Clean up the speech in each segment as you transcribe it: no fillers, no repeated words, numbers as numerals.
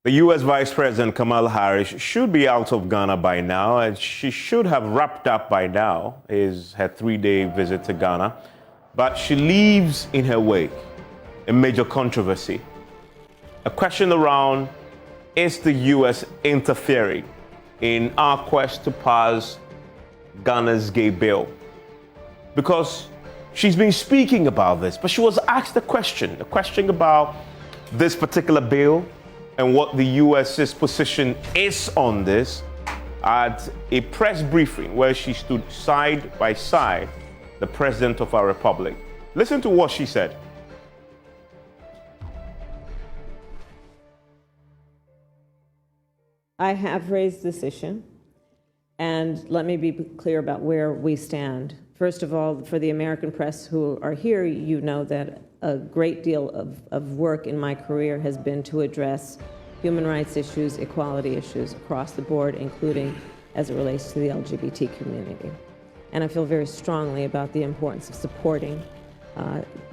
The U.S. Vice President Kamala Harris should be out of Ghana by now, and she should have wrapped up by now her three-day visit to Ghana. But she leaves in her wake a major controversy. A question around, is the U.S. interfering in our quest to pass Ghana's gay bill? Because she's been speaking about this, but she was asked a question about this particular bill and what the U.S.'s position is on this at a press briefing where she stood side by side the President of our Republic. Listen to what she said. I have raised this issue, and let me be clear about where we stand. First of all, for the American press who are here, you know that a great deal of work in my career has been to address human rights issues, equality issues across the board, including as it relates to the LGBT community. And I feel very strongly about the importance of supporting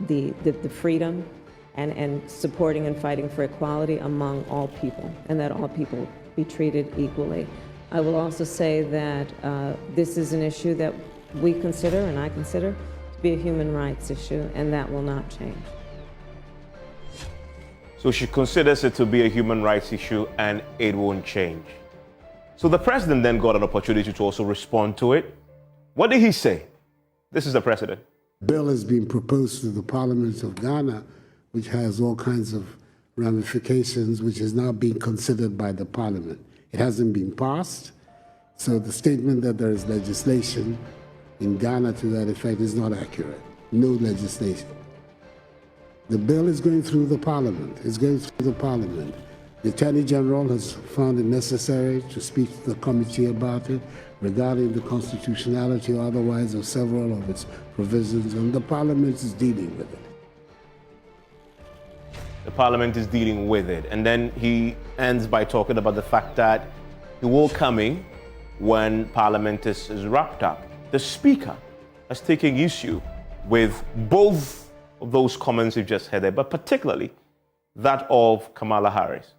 the freedom and supporting and fighting for equality among all people, and that all people be treated equally. I will also say that this is an issue that we consider, and I consider, to be a human rights issue, and that will not change. So she considers it to be a human rights issue and it won't change. So the president then got an opportunity to also respond to it. What did he say? This is the president. Bill has been proposed to the Parliament of Ghana, which has all kinds of ramifications, which is now being considered by the Parliament. It hasn't been passed, so the statement that there is legislation in Ghana to that effect is not accurate. No legislation. The bill is going through the Parliament. It's going through the Parliament. The Attorney General has found it necessary to speak to the committee about it regarding the constitutionality or otherwise of several of its provisions, and the Parliament is dealing with it. The Parliament is dealing with it. And then he ends by talking about the fact that he will come in when Parliament is wrapped up. The Speaker has taken issue with both of those comments you just heard there, but particularly that of Kamala Harris.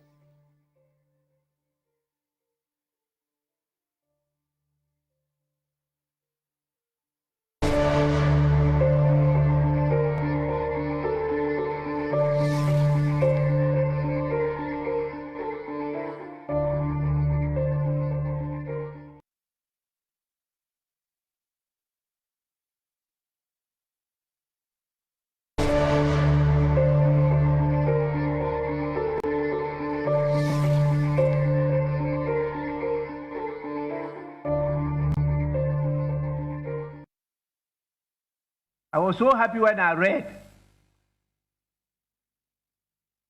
I was so happy when I read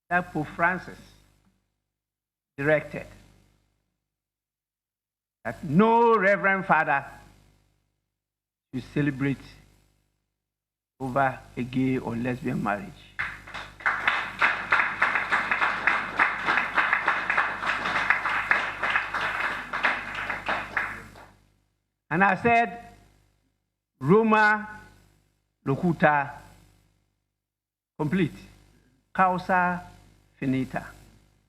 that Pope Francis directed that no Reverend Father should celebrate over a gay or lesbian marriage. And I said, Roma locuta complete, causa finita.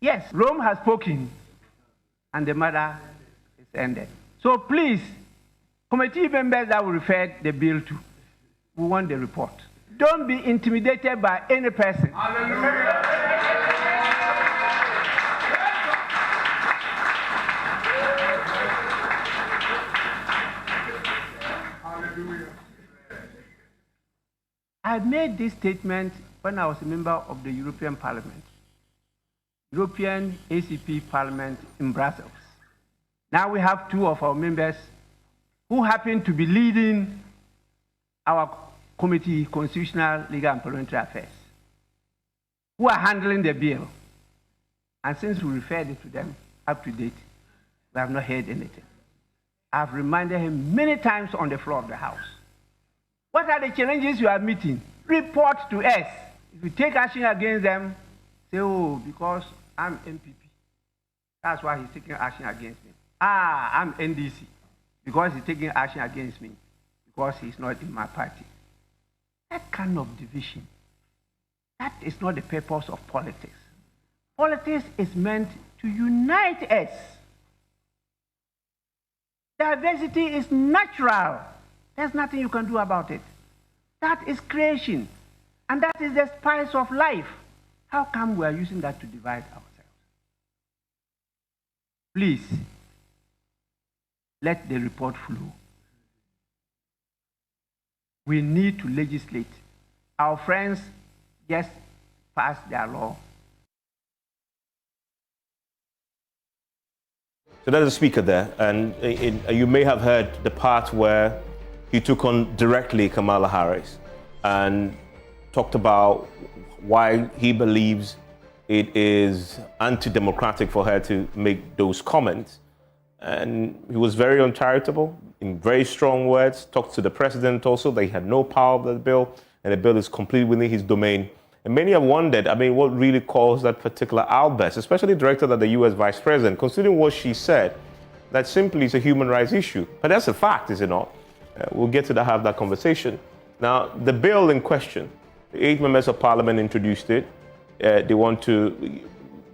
Yes, Rome has spoken, and the matter is ended. So please, committee members that will refer the bill to, we want the report. Don't be intimidated by any person. Hallelujah. I made this statement when I was a member of the European Parliament, European ACP Parliament in Brussels. Now we have two of our members who happen to be leading our committee, Constitutional, Legal and Parliamentary Affairs, who are handling the bill. And since we referred it to them up to date, we have not heard anything. I've reminded him many times on the floor of the House. What are the challenges you are meeting? Report to us. If you take action against them, say, oh, because I'm MPP. That's why he's taking action against me. Ah, I'm NDC. Because he's taking action against me. Because he's not in my party. That kind of division, that is not the purpose of politics. Politics is meant to unite us. Diversity is natural. There's nothing you can do about it. That is creation. And that is the spice of life. How come we are using that to divide ourselves? Please, let the report flow. We need to legislate. Our friends just passed their law. So there's a speaker there, and you may have heard the part where he took on directly Kamala Harris and talked about why he believes it is anti-democratic for her to make those comments. And he was very uncharitable, in very strong words, talked to the president also. They had no power over the bill, and the bill is completely within his domain. And many have wondered, what really caused that particular outburst, especially directed at the U.S. Vice President, considering what she said, that simply is a human rights issue. But that's a fact, is it not? We'll get to have that conversation. Now, the bill in question, the 8 members of parliament introduced it. They want to,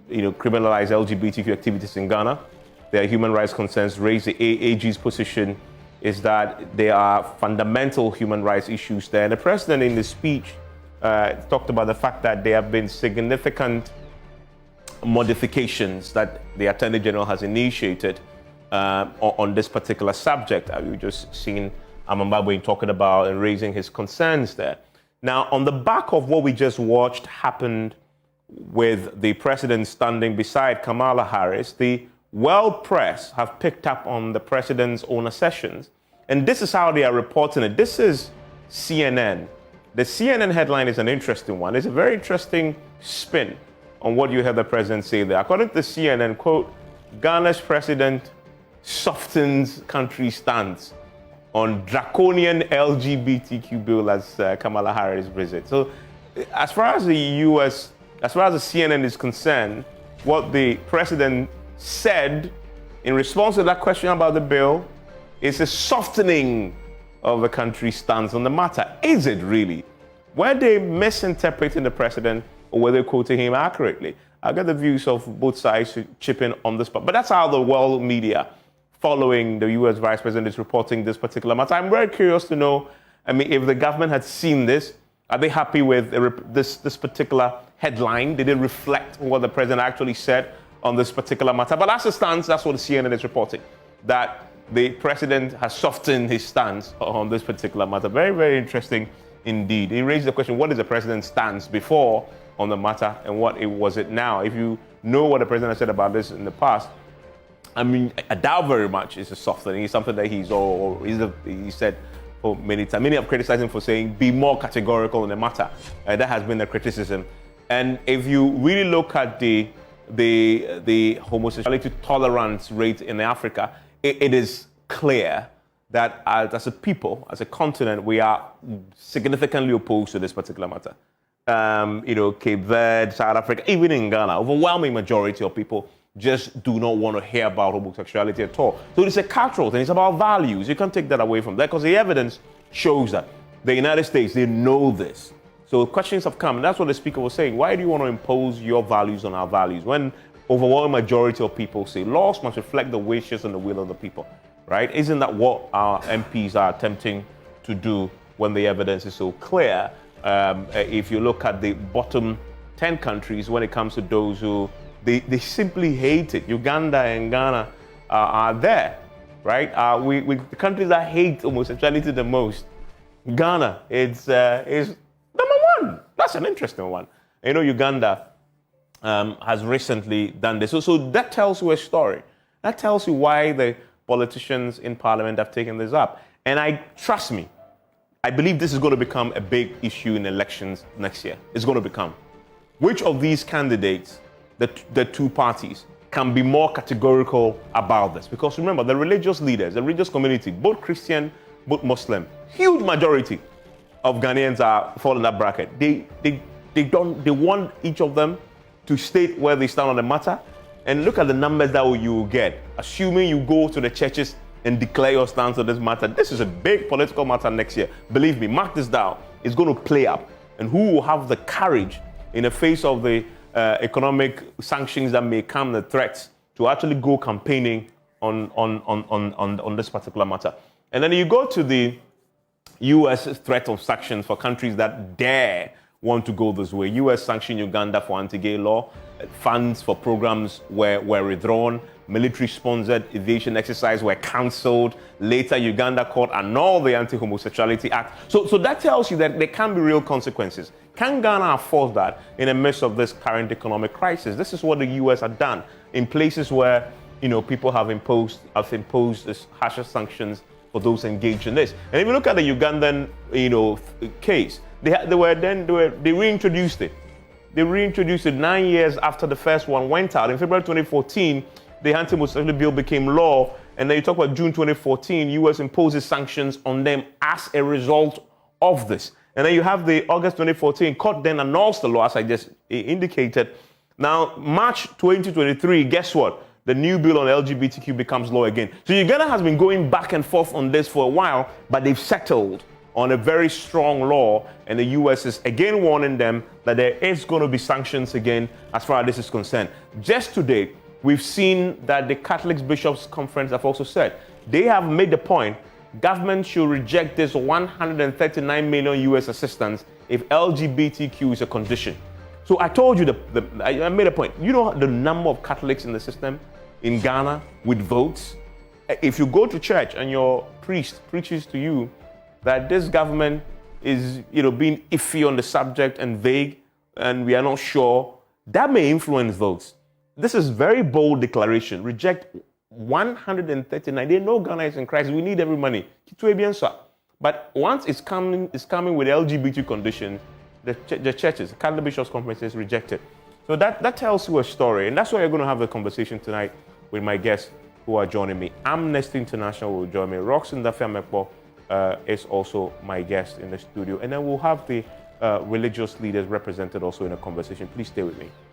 criminalize LGBTQ activities in Ghana. Their human rights concerns raise the AG's position is that there are fundamental human rights issues there. And the president in the speech talked about the fact that there have been significant modifications that the Attorney General has initiated on this particular subject. We've just seen Amambabwe talking about and raising his concerns there. Now, on the back of what we just watched happened with the president standing beside Kamala Harris, the world press have picked up on the president's own assertions. And this is how they are reporting it. This is CNN. The CNN headline is an interesting one. It's a very interesting spin on what you heard the president say there. According to CNN, quote, Ghana's president softens country stance on draconian LGBTQ bill as Kamala Harris visits. So as far as the CNN is concerned, what the president said in response to that question about the bill is a softening of the country's stance on the matter. Is it really? Were they misinterpreting the president or were they quoting him accurately? I'll get the views of both sides to chip in on this part. But that's how the world media following the U.S. Vice President is reporting this particular matter. I'm very curious to know, if the government had seen this, are they happy with this particular headline? Did it reflect what the president actually said on this particular matter? But as it stands, that's what the CNN is reporting, that the president has softened his stance on this particular matter. Very, very interesting indeed. He raised the question, what is the president's stance before on the matter and what was it now? If you know what the president has said about this in the past, I doubt very much it's a softening. It's something that he said for many times. Many have criticized him for saying, be more categorical in the matter. That has been the criticism. And if you really look at the homosexuality tolerance rate in Africa, it is clear that as a people, as a continent, we are significantly opposed to this particular matter. Cape Verde, South Africa, even in Ghana, overwhelming majority of people just do not want to hear about homosexuality at all. So it's a cultural thing. It's about values. You can't take that away from that because the evidence shows that. The United States, they know this. So questions have come, and that's what the speaker was saying. Why do you want to impose your values on our values when overwhelming majority of people say laws must reflect the wishes and the will of the people, right? Isn't that what our MPs are attempting to do when the evidence is so clear? If you look at the bottom 10 countries when it comes to those who they simply hate it. Uganda and Ghana are there, right? The countries that hate homosexuality the most, Ghana is number one. That's an interesting one. Uganda has recently done this. So that tells you a story. That tells you why the politicians in parliament have taken this up. And trust me, I believe this is going to become a big issue in elections next year. It's going to become. Which of these candidates, the two parties, can be more categorical about this? Because remember, the religious leaders, the religious community, both Christian, both Muslim, huge majority of Ghanaians fall in that bracket. They want each of them to state where they stand on the matter. And look at the numbers that you will get. Assuming you go to the churches and declare your stance on this matter, this is a big political matter next year. Believe me, mark this down. It's going to play up. And who will have the courage in the face of the economic sanctions that may come, the threats, to actually go campaigning on this particular matter. And then you go to the U.S. threat of sanctions for countries that dare want to go this way. U.S. sanctioned Uganda for anti-gay law. Funds for programs were withdrawn. Military-sponsored aviation exercises were cancelled. Later, Uganda court annulled the Anti-Homosexuality Act. So that tells you that there can be real consequences. Can Ghana afford that in the midst of this current economic crisis? This is what the U.S. had done in places where people have imposed this harsher sanctions for those engaged in this. And if you look at the Ugandan case, they reintroduced it. They reintroduced it 9 years after the first one went out. In February 2014, the anti-homosexuality bill became law, and then you talk about June 2014, U.S. imposes sanctions on them as a result of this. And then you have the August 2014, court then annuls the law, as I just indicated. Now, March 2023, guess what? The new bill on LGBTQ becomes law again. So Uganda has been going back and forth on this for a while, but they've settled on a very strong law, and the U.S. is again warning them that there is going to be sanctions again as far as this is concerned. Just today, we've seen that the Catholic Bishops' Conference have also said they have made the point government should reject this 139 million U.S. assistance if LGBTQ is a condition. So I told you, I made a point. You know the number of Catholics in the system in Ghana with votes? If you go to church and your priest preaches to you that this government is being iffy on the subject and vague, and we are not sure, that may influence votes. This is very bold declaration. Reject 139. They know Ghana is in crisis. We need every money. But once it's coming with LGBT conditions, the churches, the Catholic Bishops' Conferences reject it. So that tells you a story, and that's why you're going to have a conversation tonight with my guests who are joining me. Amnesty International will join me. Roxanne Dafiamekpo is also my guest in the studio, and then we'll have the religious leaders represented also in a conversation. Please stay with me.